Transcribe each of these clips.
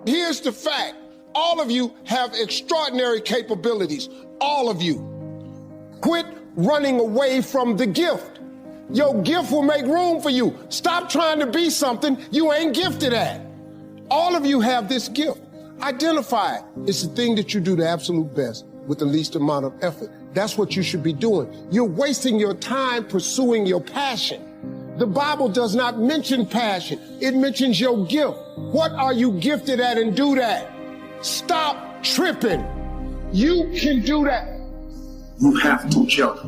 Here's the fact. All of you have extraordinary capabilities. All of you. Quit running away from the gift. Your gift will make room for you. Stop trying to be something you ain't gifted at. All of you have this gift. Identify it. It's the thing that you do the absolute best with the least amount of effort. That's what you should be doing. You're wasting your time pursuing your passion. The Bible does not mention passion. It mentions your gift. What are you gifted at, and do that. Stop tripping. You can do that. You have to jump.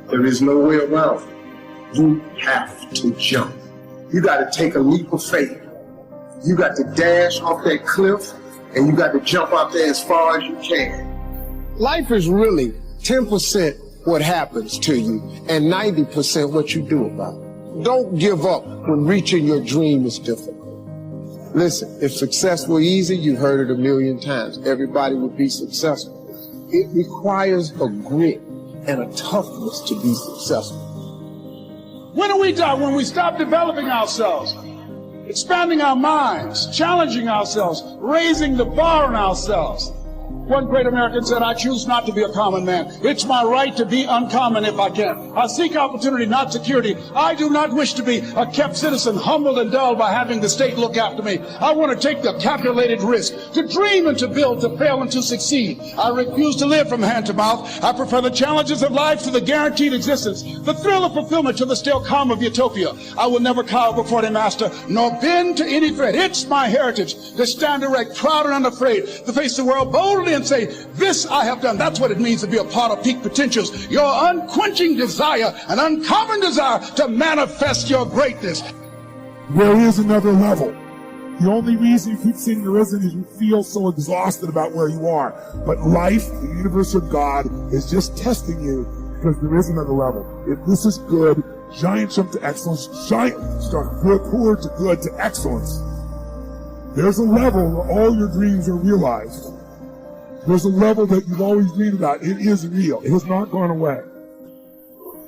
There is no way around it. You have to jump. You got to take a leap of faith. You got to dash off that cliff, and you got to jump out there as far as you can. Life is really 10% what happens to you and 90% what you do about it. Don't give up when reaching your dream is difficult. Listen, if success were easy, you've heard it a million times. Everybody would be successful. It requires a grit and a toughness to be successful. When are we done? When we stop developing ourselves, expanding our minds, challenging ourselves, raising the bar on ourselves. One great American said, I choose not to be a common man. It's my right to be uncommon if I can. I seek opportunity, not security. I do not wish to be a kept citizen, humbled and dulled by having the state look after me. I want to take the calculated risk, to dream and to build, to fail and to succeed. I refuse to live from hand to mouth. I prefer the challenges of life to the guaranteed existence, the thrill of fulfillment to the still calm of utopia. I will never cower before any master, nor bend to any threat. It's my heritage to stand erect, proud and unafraid, to face the world boldly and say, this I have done. That's what it means to be a part of peak potentials. Your unquenching desire, an uncommon desire to manifest your greatness. There is another level. The only reason you keep saying there isn't is you feel so exhausted about where you are. But life, the universe of God, is just testing you because there is another level. If this is good, giant jump to excellence, giant start poor to good to excellence. There's a level where all your dreams are realized. There's a level that you've always dreamed about. It is real. It has not gone away.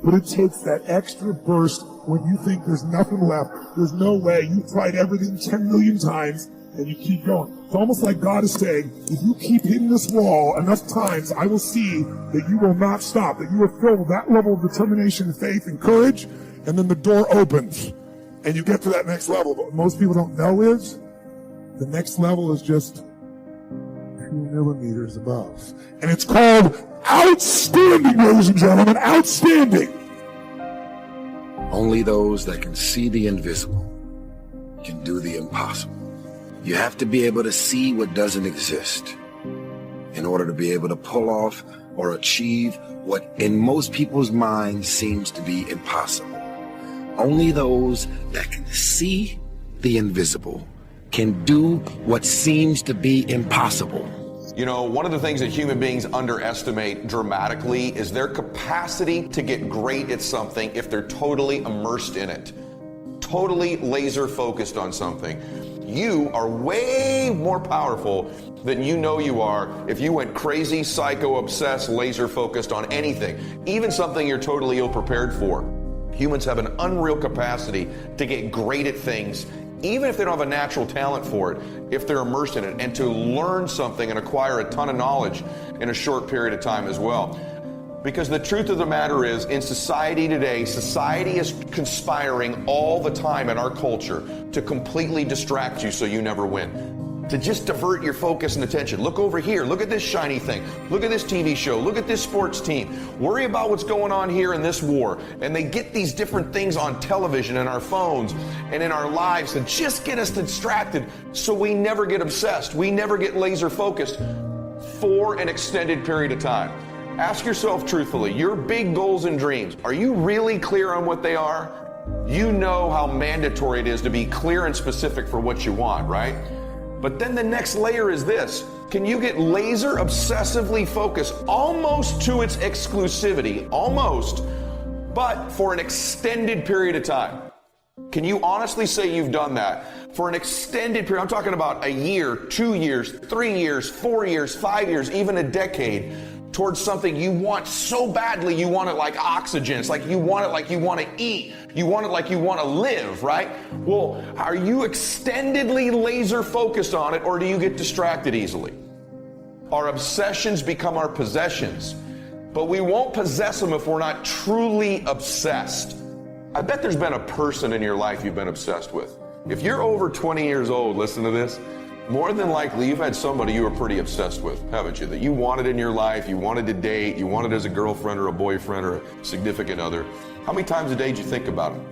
But it takes that extra burst when you think there's nothing left. There's no way. You've tried everything 10 million times, and you keep going. It's almost like God is saying, if you keep hitting this wall enough times, I will see that you will not stop, that you are filled with that level of determination, faith, and courage, and then the door opens, and you get to that next level. But what most people don't know is, the next level is just 2 millimeters above. And it's called outstanding, ladies and gentlemen, outstanding. Only those that can see the invisible can do the impossible. You have to be able to see what doesn't exist in order to be able to pull off or achieve what in most people's minds seems to be impossible. Only those that can see the invisible can do what seems to be impossible. You know, one of the things that human beings underestimate dramatically is their capacity to get great at something if they're totally immersed in it, totally laser focused on something. You are way more powerful than you know you are if you went crazy, psycho, obsessed, laser focused on anything, even something you're totally ill-prepared for. Humans have an unreal capacity to get great at things, even if they don't have a natural talent for it, if they're immersed in it, and to learn something and acquire a ton of knowledge in a short period of time as well. Because the truth of the matter is, in society today, society is conspiring all the time in our culture to completely distract you so you never win. To just divert your focus and attention. Look over here, look at this shiny thing, look at this TV show, look at this sports team, worry about what's going on here in this war. And they get these different things on television and our phones and in our lives to just get us distracted so we never get obsessed, we never get laser focused for an extended period of time. Ask yourself truthfully, your big goals and dreams, are you really clear on what they are? You know how mandatory it is to be clear and specific for what you want, right? But then the next layer is this. Can you get laser obsessively focused almost to its exclusivity, almost, but for an extended period of time? Can you honestly say you've done that for an extended period? I'm talking about a year, 2 years, 3 years, 4 years, 5 years, even a decade. towards something you want so badly, you want it like oxygen. It's like you want it like you want to eat. You want it like you want to live, right? Well, are you extendedly laser focused on it, or do you get distracted easily? Our obsessions become our possessions, but we won't possess them if we're not truly obsessed. I bet there's been a person in your life you've been obsessed with. If you're over 20 years old, listen to this, more than likely you've had somebody you were pretty obsessed with, haven't you? That you wanted in your life, you wanted to date, you wanted as a girlfriend or a boyfriend or a significant other. How many times a day did you think about them?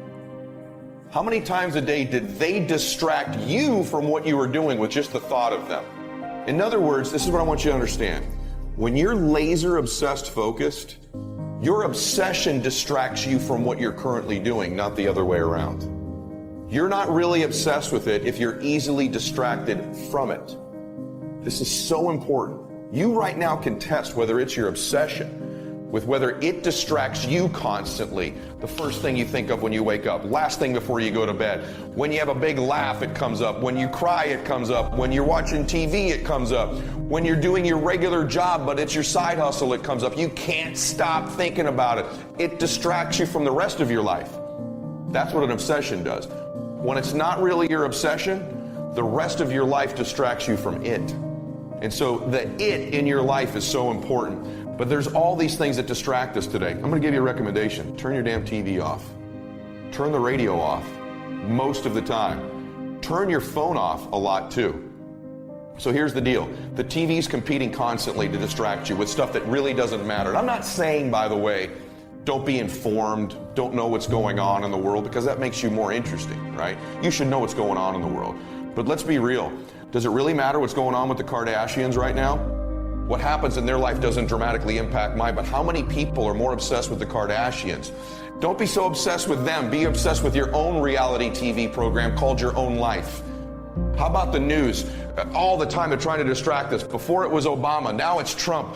How many times a day did they distract you from what you were doing with just the thought of them? In other words, this is what I want you to understand. When you're laser obsessed focused, your obsession distracts you from what you're currently doing, not the other way around. You're not really obsessed with it if you're easily distracted from it. This is so important. You right now can test whether it's your obsession with whether it distracts you constantly. The first thing you think of when you wake up, last thing before you go to bed. When you have a big laugh, it comes up. When you cry, it comes up. When you're watching TV, it comes up. When you're doing your regular job, but it's your side hustle, it comes up. You can't stop thinking about it. It distracts you from the rest of your life. That's what an obsession does. When it's not really your obsession, the rest of your life distracts you from it. And so the it in your life is so important. But there's all these things that distract us today. I'm going to give you a recommendation. Turn your damn TV off. Turn the radio off most of the time. Turn your phone off a lot too. So here's the deal. The TV's competing constantly to distract you with stuff that really doesn't matter. And I'm not saying, by the way, don't be informed, don't know what's going on in the world, because that makes you more interesting, right? You should know what's going on in the world. But let's be real. Does it really matter what's going on with the Kardashians right now? What happens in their life doesn't dramatically impact mine, but how many people are more obsessed with the Kardashians? Don't be so obsessed with them. Be obsessed with your own reality TV program called Your Own Life. How about the news? All the time they're trying to distract us. Before it was Obama, now it's Trump.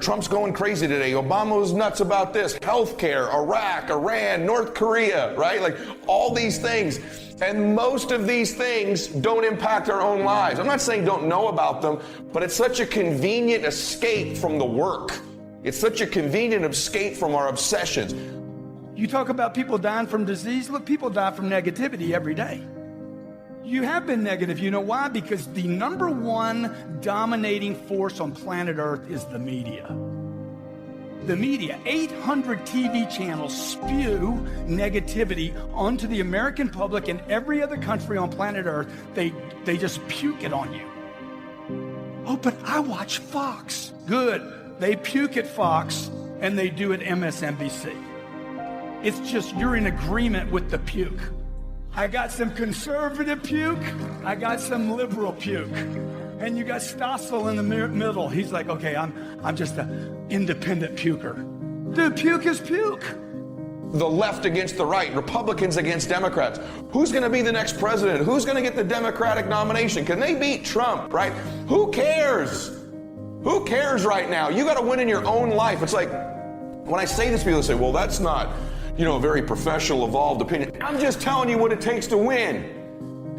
Trump's going crazy today. Obama was nuts about this. Healthcare, Iraq, Iran, North Korea, right? Like all these things. And most of these things don't impact our own lives. I'm not saying don't know about them, but it's such a convenient escape from the work. It's such a convenient escape from our obsessions. You talk about people dying from disease. Look, people die from negativity every day. You have been negative. You know why? Because the number one dominating force on planet Earth is the media. The media, 800 TV channels spew negativity onto the American public and every other country on planet Earth. They just puke it on you. Oh, but I watch Fox. Good. They puke at Fox and they do at MSNBC. It's just you're in agreement with the puke. I got some conservative puke. I got some liberal puke. And you got Stossel in the middle. He's like, okay, I'm just an independent puker. Dude, puke is puke. The left against the right, Republicans against Democrats. Who's going to be the next president? Who's going to get the Democratic nomination? Can they beat Trump, right? Who cares? Who cares right now? You got to win in your own life. It's like, when I say this, people say, well, that's not, a very professional, evolved opinion. I'm just telling you what it takes to win.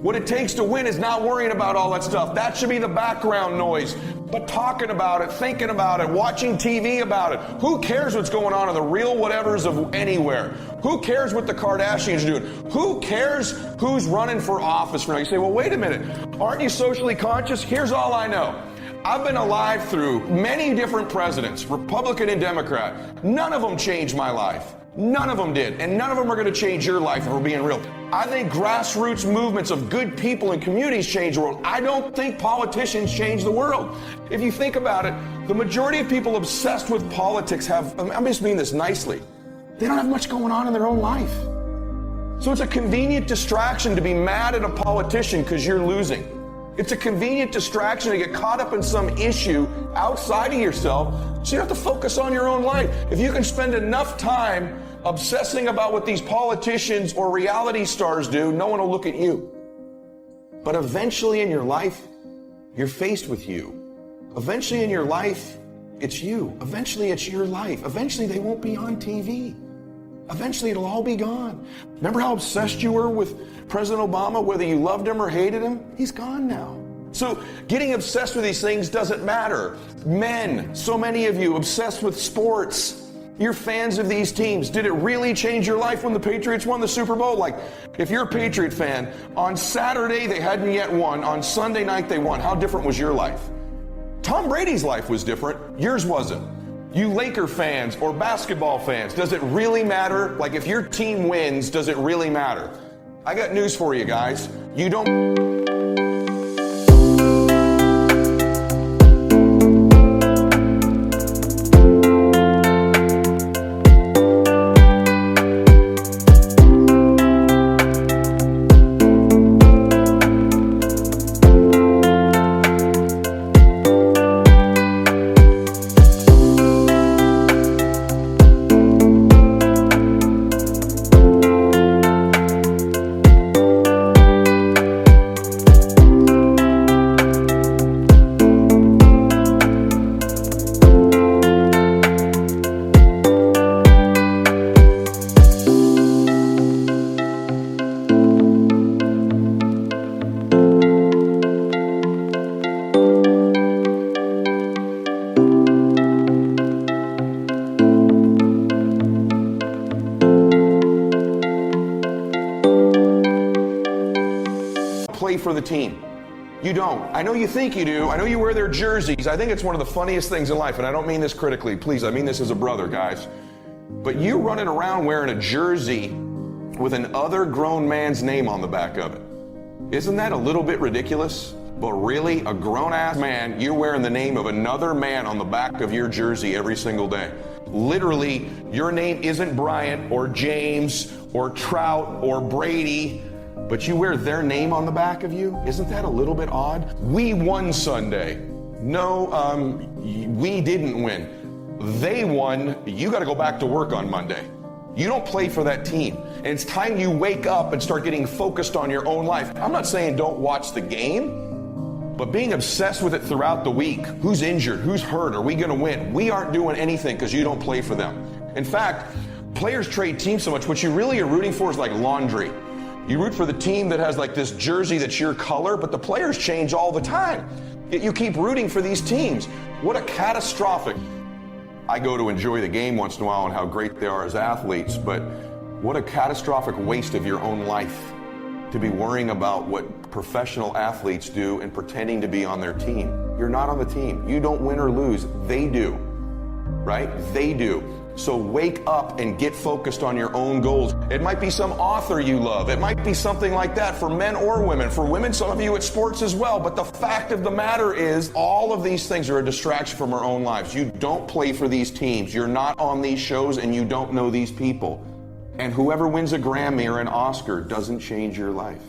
What it takes to win is not worrying about all that stuff. That should be the background noise. But talking about it, thinking about it, watching TV about it. Who cares what's going on in the real whatevers of anywhere? Who cares what the Kardashians are doing? Who cares who's running for office now? You say, well, wait a minute. Aren't you socially conscious? Here's all I know. I've been alive through many different presidents, Republican and Democrat. None of them changed my life. None of them did. And none of them are going to change your life if we're being real. I think grassroots movements of good people and communities change the world. I don't think politicians change the world. If you think about it, the majority of people obsessed with politics I'm just meaning this nicely, they don't have much going on in their own life. So it's a convenient distraction to be mad at a politician because you're losing. It's a convenient distraction to get caught up in some issue outside of yourself, so you don't have to focus on your own life. If you can spend enough time obsessing about what these politicians or reality stars do, no one will look at you. But eventually in your life, you're faced with you. Eventually in your life, it's you. Eventually it's your life. Eventually they won't be on TV. Eventually it'll all be gone. Remember how obsessed you were with President Obama, whether you loved him or hated him? He's gone now. So getting obsessed with these things doesn't matter. Men, so many of you obsessed with sports. You're fans of these teams. Did it really change your life when the Patriots won the Super Bowl? Like, if you're a Patriot fan, on Saturday they hadn't yet won, on Sunday night they won. How different was your life? Tom Brady's life was different. Yours wasn't. You Laker fans or basketball fans, does it really matter? Like, if your team wins, does it really matter? I got news for you guys. You don't. Play for the team. You don't. I know you think you do. I know you wear their jerseys. I think it's one of the funniest things in life, and I don't mean this critically. Please, I mean this as a brother, guys. But you running around wearing a jersey with an other grown man's name on the back of it. Isn't that a little bit ridiculous? But really, a grown-ass man, you're wearing the name of another man on the back of your jersey every single day. Literally, your name isn't Bryant or James or Trout or Brady, but you wear their name on the back of you? Isn't that a little bit odd? We won Sunday. No, we didn't win. They won. You got to go back to work on Monday. You don't play for that team. And it's time you wake up and start getting focused on your own life. I'm not saying don't watch the game, but being obsessed with it throughout the week. Who's injured? Who's hurt? Are we going to win? We aren't doing anything because you don't play for them. In fact, players trade teams so much. What you really are rooting for is like laundry. You root for the team that has like this jersey that's your color, but the players change all the time. Yet you keep rooting for these teams. What a catastrophic. I go to enjoy the game once in a while and how great they are as athletes, but what a catastrophic waste of your own life to be worrying about what professional athletes do and pretending to be on their team. You're not on the team. You don't win or lose. They do, right? They do. So wake up and get focused on your own goals. It might be some author you love. It might be something like that for men or women. For women, some of you, it's sports as well. But the fact of the matter is all of these things are a distraction from our own lives. You don't play for these teams. You're not on these shows and you don't know these people. And whoever wins a Grammy or an Oscar doesn't change your life.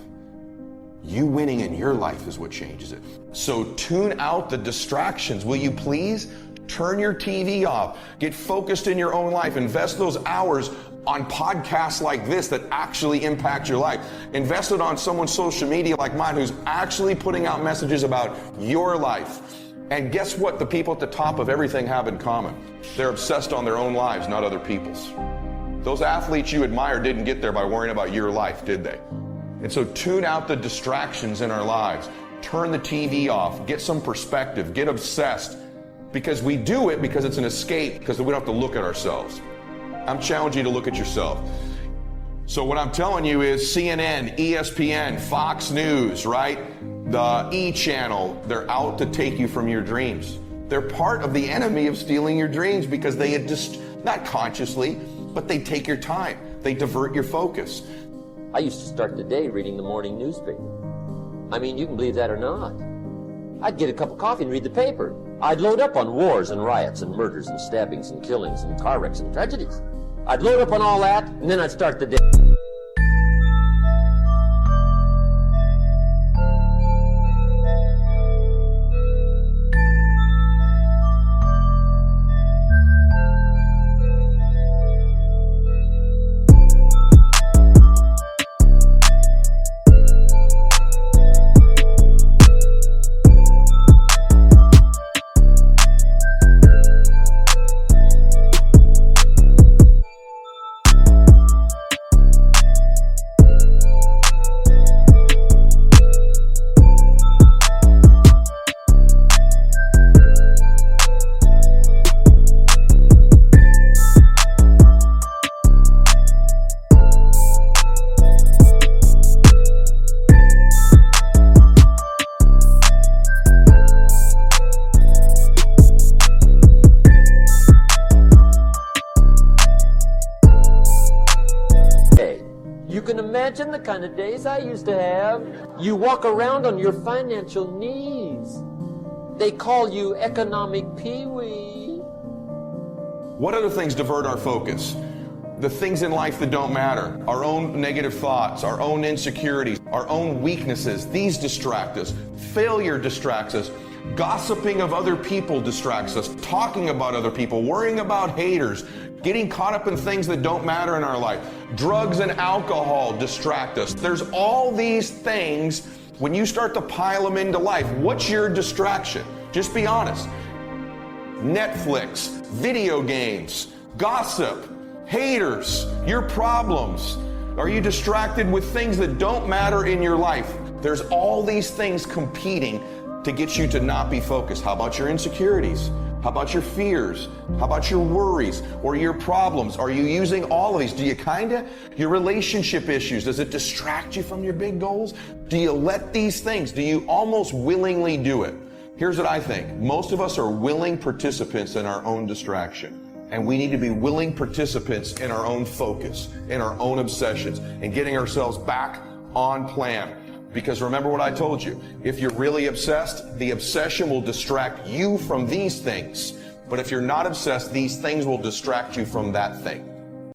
You winning in your life is what changes it. So tune out the distractions, will you please? Turn your TV off. Get focused in your own life. Invest those hours on podcasts like this that actually impact your life. Invest it on someone's social media like mine who's actually putting out messages about your life. And guess what the people at the top of everything have in common? They're obsessed on their own lives, not other people's. Those athletes you admire didn't get there by worrying about your life, did they? And so tune out the distractions in our lives. Turn the TV off. Get some perspective. Get obsessed. Because we do it because it's an escape, because we don't have to look at ourselves. I'm challenging you to look at yourself. So what I'm telling you is CNN, ESPN, Fox News, right? The E channel, they're out to take you from your dreams. They're part of the enemy of stealing your dreams because they just, not consciously, but they take your time. They divert your focus. I used to start the day reading the morning newspaper. I mean, you can believe that or not. I'd get a cup of coffee and read the paper. I'd load up on wars and riots and murders and stabbings and killings and car wrecks and tragedies. I'd load up on all that, and then I'd start the day. days I used to have. You walk around on your financial knees. They call you economic peewee. What other things divert our focus? The things in life that don't matter, our own negative thoughts, our own insecurities, our own weaknesses, these distract us. Failure distracts us. Gossiping of other people distracts us. Talking about other people, worrying about haters, getting caught up in things that don't matter in our life. Drugs and alcohol distract us. There's all these things. When you start to pile them into life, what's your distraction? Just be honest. Netflix, video games, gossip, haters, your problems. Are you distracted with things that don't matter in your life? There's all these things competing to get you to not be focused. How about your insecurities? How about your fears? How about your worries or your problems? Are you using all of these? Do you your relationship issues, does it distract you from your big goals? Do you let these things, do you almost willingly do it? Here's what I think. Most of us are willing participants in our own distraction. And we need to be willing participants in our own focus, in our own obsessions, and getting ourselves back on plan. Because remember what I told you, if you're really obsessed, the obsession will distract you from these things. But if you're not obsessed, these things will distract you from that thing.